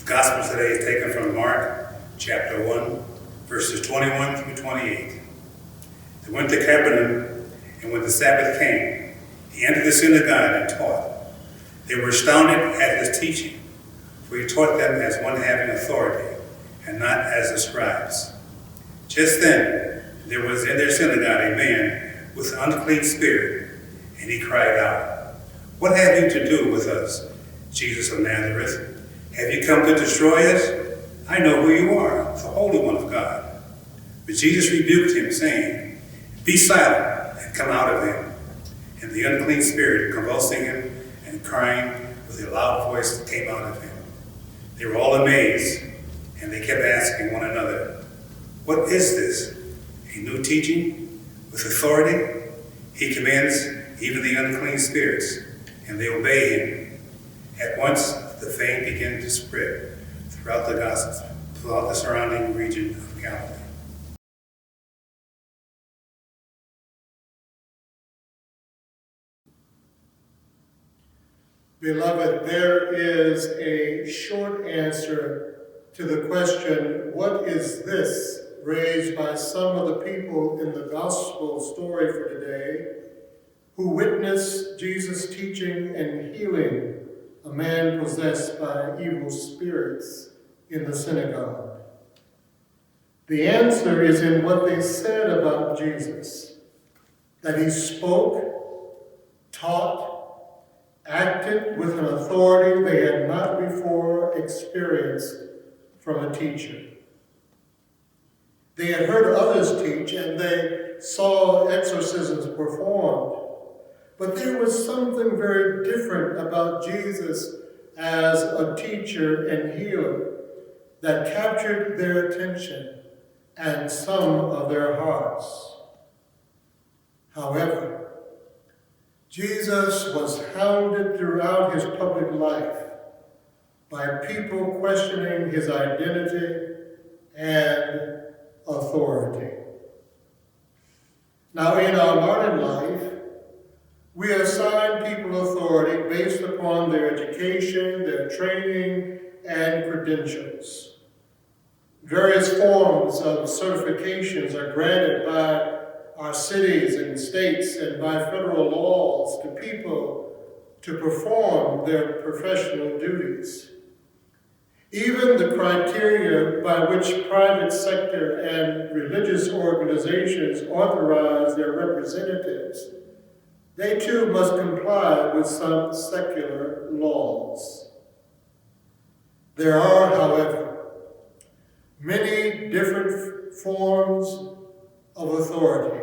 Gospel today is taken from Mark chapter 1, verses 21 through 28. They went to Capernaum, and when the Sabbath came, he entered the synagogue and taught. They were astounded at his teaching, for he taught them as one having authority, and not as the scribes. Just then, there was in their synagogue a man with an unclean spirit, and he cried out, "What have you to do with us, Jesus of Nazareth? Have you come to destroy us? I know who you are, the Holy One of God." But Jesus rebuked him, saying, "Be silent and come out of him." And the unclean spirit, convulsing him and crying with a loud voice, came out of him. They were all amazed, and they kept asking one another, "What is this? A new teaching with authority? He commands even the unclean spirits, and they obey him." At once the fame began to spread throughout the surrounding region of Galilee. Beloved, there is a short answer to the question, "What is this?" raised by some of the people in the gospel story for today, who witnessed Jesus teaching and healing a man possessed by evil spirits in the synagogue. The answer is in what they said about Jesus, that he spoke, taught, acted with an authority they had not before experienced from a teacher. They had heard others teach, and they saw exorcisms performed. But there was something very different about Jesus as a teacher and healer that captured their attention and some of their hearts. However, Jesus was hounded throughout his public life by people questioning his identity and authority. Now, in our modern life, we assign people authority based upon their education, their training, and credentials. Various forms of certifications are granted by our cities and states and by federal laws to people to perform their professional duties. Even the criteria by which private sector and religious organizations authorize their representatives, they too must comply with some secular laws. There are, however, many different forms of authority,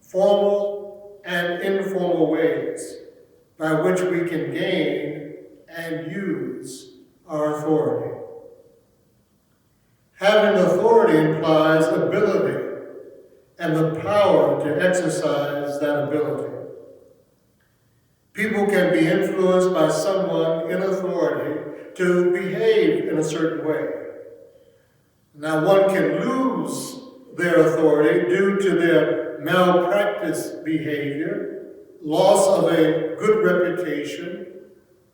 formal and informal ways by which we can gain and use our authority. Having authority implies ability and the power to exercise that ability. People can be influenced by someone in authority to behave in a certain way. Now, one can lose their authority due to their malpractice behavior, loss of a good reputation,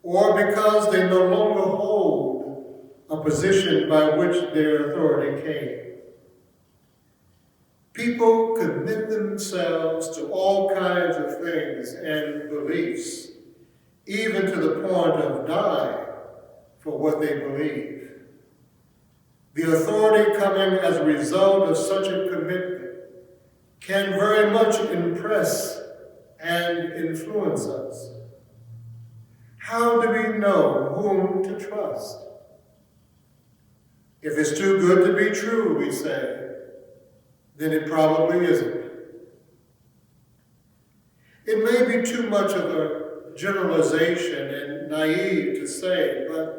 or because they no longer hold a position by which their authority came. People commit themselves to all kinds of things and beliefs, even to the point of dying for what they believe. The authority coming as a result of such a commitment can very much impress and influence us. How do we know whom to trust? If it's too good to be true, we say, then it probably isn't. It may be too much of a generalization and naive to say, but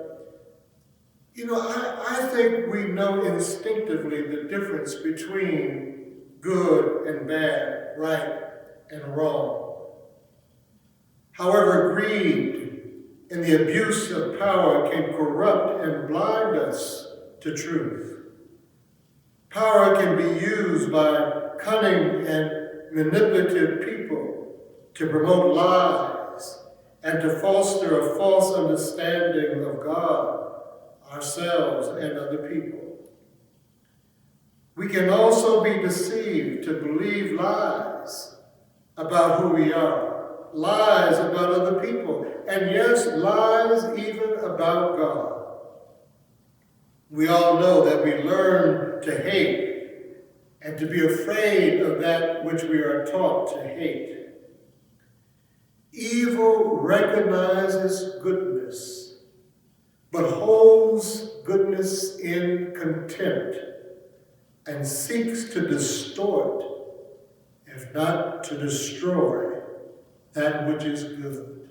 I think we know instinctively the difference between good and bad, right and wrong. However, greed and the abuse of power can corrupt and blind us to truth. Power can be used by cunning and manipulative people to promote lies and to foster a false understanding of God, our ourselves and other people. We can also be deceived to believe lies about who we are, lies about other people, and yes, lies even about God. We all know that we learn to hate and to be afraid of that which we are taught to hate. Evil recognizes goodness, but holds goodness in contempt and seeks to distort, if not to destroy, that which is good.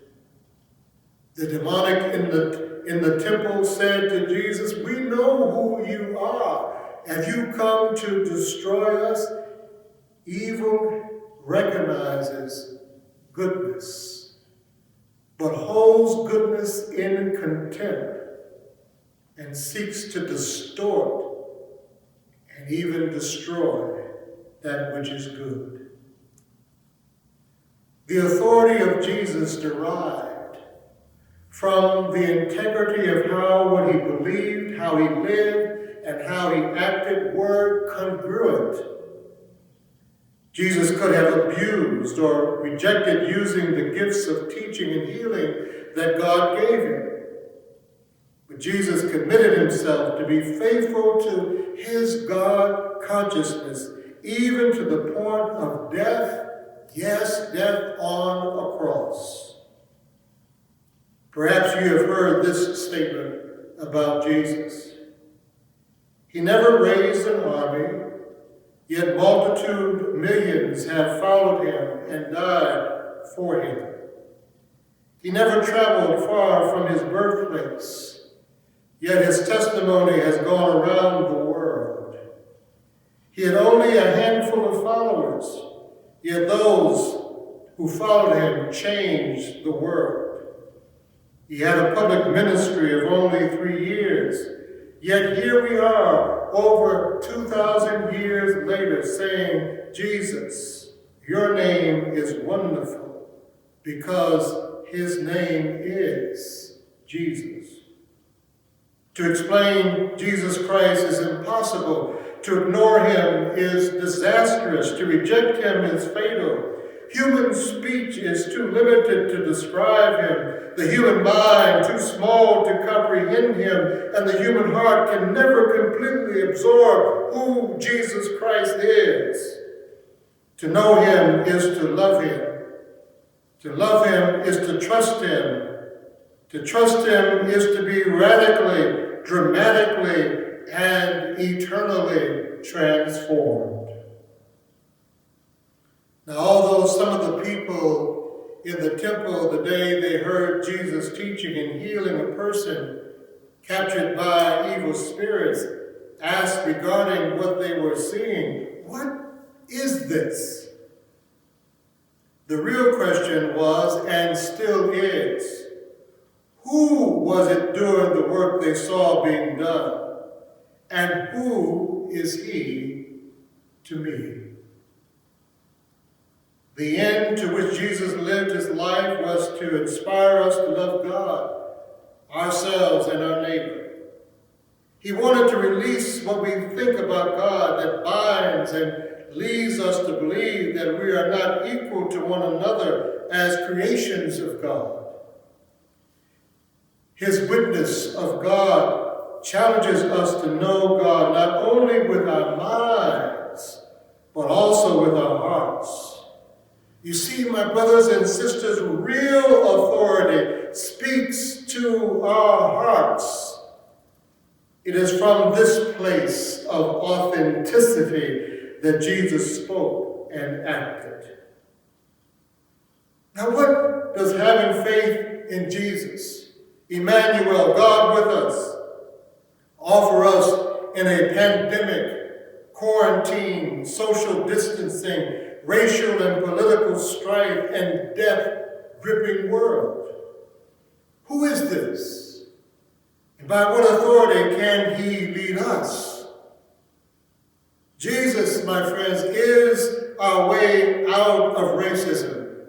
The demonic in the temple said to Jesus, "We know who you are. Have you come to destroy us?" Evil recognizes goodness, but holds goodness in contempt and seeks to distort and even destroy that which is good. The authority of Jesus derived from the integrity of what he believed, how he lived, and how he acted were congruent. Jesus could have abused or rejected using the gifts of teaching and healing that God gave him. But Jesus committed himself to be faithful to his God consciousness, even to the point of death, yes, death on a cross. Perhaps you have heard this statement about Jesus. He never raised an army, yet multitude, millions have followed him and died for him. He never traveled far from his birthplace, yet his testimony has gone around the world. He had only a handful of followers, yet those who followed him changed the world. He had a public ministry of only 3 years, yet here we are, over 2,000 years later, saying, "Jesus, your name is wonderful," because his name is Jesus. To explain Jesus Christ is impossible. To ignore him is disastrous. To reject him is fatal. Human speech is too limited to describe him. The human mind too small to comprehend him. And the human heart can never completely absorb who Jesus Christ is. To know him is to love him. To love him is to trust him. To trust him is to be radically, dramatically, and eternally transformed. Now, although some of the people in the temple the day they heard Jesus teaching and healing a person captured by evil spirits asked regarding what they were seeing, "What is this?" The real question was, and still is, who was it doing the work they saw being done? And who is he to me? The end to which Jesus lived his life was to inspire us to love God, ourselves, and our neighbor. He wanted to release what we think about God that binds and leads us to believe that we are not equal to one another as creations of God. His witness of God challenges us to know God not only with our minds, but also with our hearts. You see, my brothers and sisters, real authority speaks to our hearts. It is from this place of authenticity that Jesus spoke and acted. Now, what does having faith in Jesus, Emmanuel, God with us, offer us in a pandemic, quarantine, social distancing, racial and political strife, and death-gripping world? Who is this? And by what authority can he lead us? Jesus, my friends, is our way out of racism.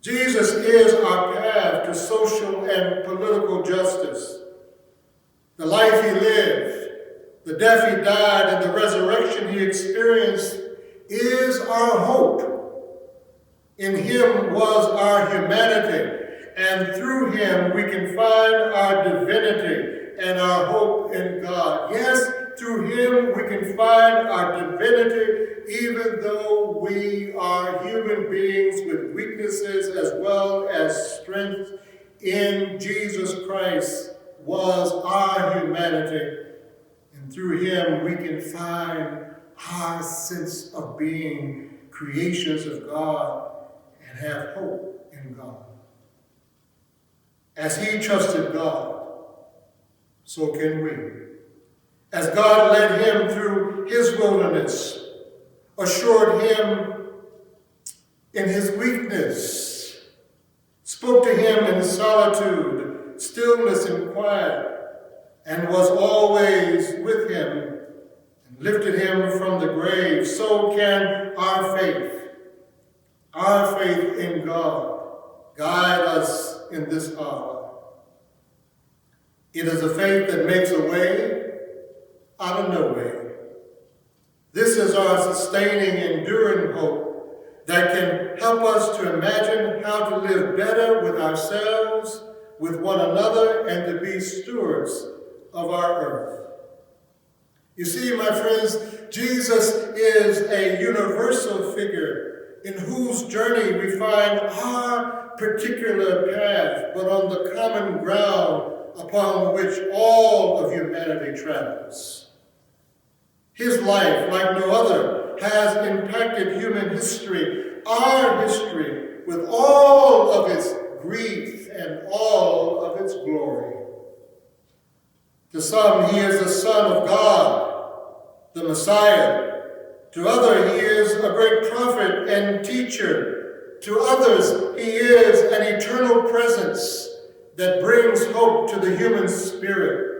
Jesus is our path to social and political justice. The life he lived, the death he died, and the resurrection he experienced is our hope. In him was our humanity, and through him we can find our divinity and our hope in God. Yes, through him we can find our divinity, even though we are human beings with weaknesses as well as strength. In Jesus Christ was our humanity, and through him we can find our sense of being creations of God and have hope in God. As he trusted God, so can we. As God led him through his wilderness, assured him in his weakness, spoke to him in solitude, stillness, and quiet, and was always with him and lifted him from the grave, so can our faith in God, guide us in this hour. It is a faith that makes a way out of no way. This is our sustaining, enduring hope that can help us to imagine how to live better with ourselves, with one another, and to be stewards of our earth. You see, my friends, Jesus is a universal figure in whose journey we find our particular path, but on the common ground upon which all of humanity travels. His life, like no other, has impacted human history, our history, with all of its grief and all of its glory. To some, he is the Son of God, the Messiah. To others, he is a great prophet and teacher. To others, he is an eternal presence that brings hope to the human spirit.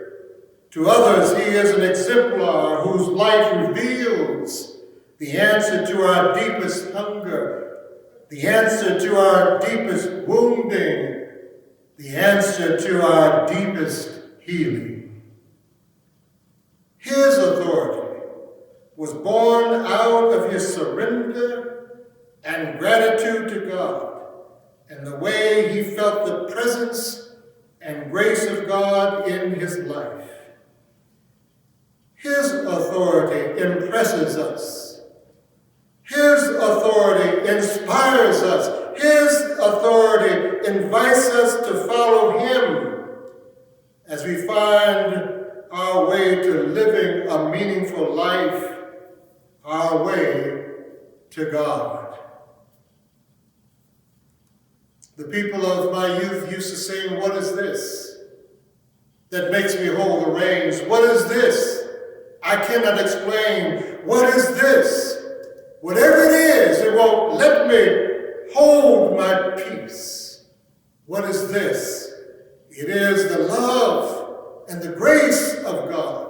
To others, he is an exemplar whose life reveals the answer to our deepest hunger, the answer to our deepest wounding, the answer to our deepest healing. His authority was born out of his surrender and gratitude to God, and the way he felt the presence and grace of God in his life. His authority impresses us. His authority inspires us. His authority invites us to follow him as we find our way to living a meaningful life, our way to God. The people of my youth used to sing, "What is this that makes me hold the reins? What is this I cannot explain? What is this? Whatever it is, it won't let me hold my peace. What is this? It is the love and the grace of God.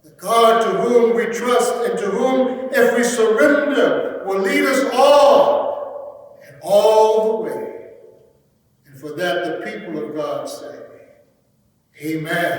The God to whom we trust and to whom, if we surrender, will lead us all and all the way." And for that, the people of God say, Amen.